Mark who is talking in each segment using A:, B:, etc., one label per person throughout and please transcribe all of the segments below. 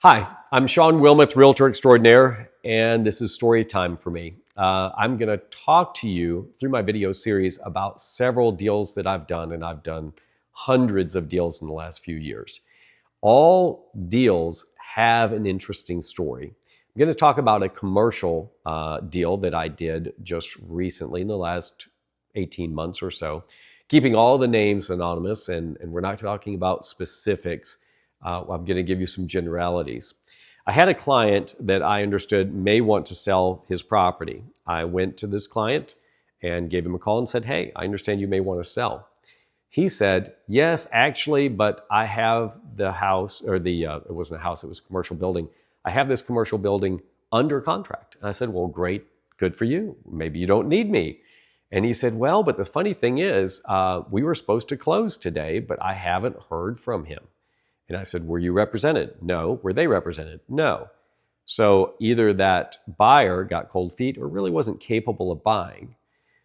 A: Hi, I'm Shawn Wilmoth, Realtor Extraordinaire, and this is story time for me. I'm going to talk to you through my video series about several deals that I've done, and I've done hundreds of deals in the last few years. All deals have an interesting story. I'm going to talk about a commercial deal that I did just recently in the last 18 months or so, keeping all the names anonymous, and we're not talking about specifics. I'm going to give you some generalities. I had a client that I understood may want to sell his property. I went to this client and gave him a call and said, "Hey, I understand you may want to sell." He said, "Yes, actually, but I have the house," or it wasn't a house, it was a commercial building. "I have this commercial building under contract." And I said, "Well, great, good for you. Maybe you don't need me." And he said, "Well, but the funny thing is, we were supposed to close today, but I haven't heard from him." And I said, "Were you represented?" "No." "Were they represented?" "No." So either that buyer got cold feet or really wasn't capable of buying.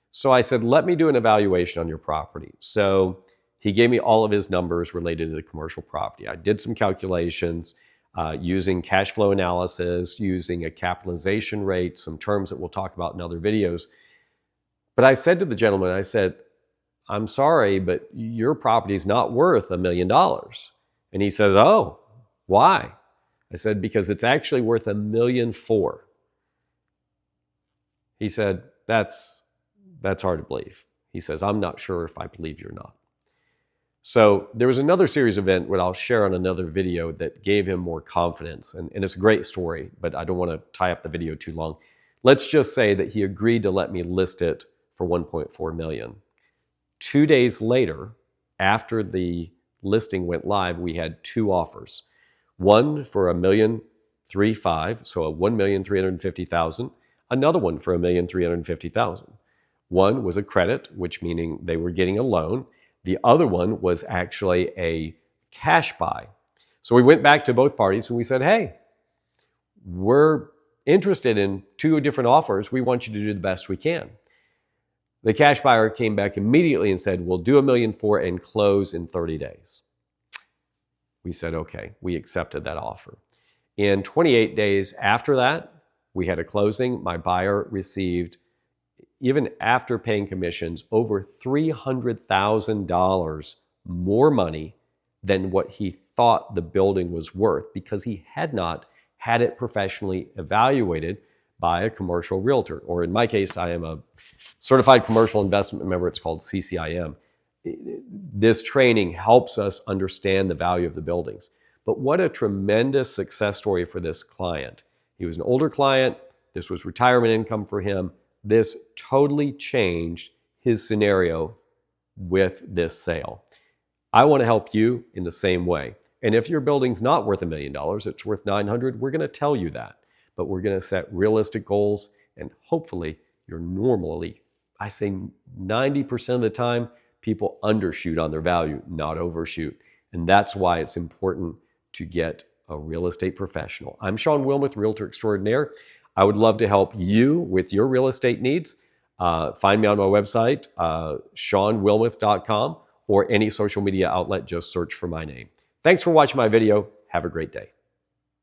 A: So I said, "Let me do an evaluation on your property." So he gave me all of his numbers related to the commercial property. I did some calculations using cash flow analysis, using a capitalization rate, some terms that we'll talk about in other videos. But I said to the gentleman, I said, "I'm sorry, but your property is not worth $1 million. And he says, "Oh, why?" I said, "Because it's actually worth $1.4 million." He said, that's hard to believe. He says, "I'm not sure if I believe you or not." So there was another series event that I'll share on another video that gave him more confidence. And it's a great story, but I don't want to tie up the video too long. Let's just say that he agreed to let me list it for $1.4 million. 2 days later, after the listing went live, we had two offers. One for $1.35 million, so $1,350,000. Another one for $1,350,000. One was a credit, which meaning they were getting a loan. The other one was actually a cash buy. So we went back to both parties and we said, "Hey, we're interested in two different offers. We want you to do the best we can." The cash buyer came back immediately and said, "We'll do $1.4 million and close in 30 days. We said, okay, we accepted that offer. In 28 days after that, we had a closing. My buyer received, even after paying commissions, over $300,000 more money than what he thought the building was worth because he had not had it professionally evaluated by a commercial realtor. Or in my case, I am a certified commercial investment member. It's called CCIM. This training helps us understand the value of the buildings. But what a tremendous success story for this client. He was an older client. This was retirement income for him. This totally changed his scenario with this sale. I want to help you in the same way. And if your building's not worth $1 million, it's worth $900, we're going to tell you that. But we're going to set realistic goals, and hopefully you're normally, I say 90% of the time, people undershoot on their value, not overshoot. And that's why it's important to get a real estate professional. I'm Shawn Wilmoth, Realtor Extraordinaire. I would love to help you with your real estate needs. Find me on my website, ShawnWilmoth.com, or any social media outlet. Just search for my name. Thanks for watching my video. Have a great day.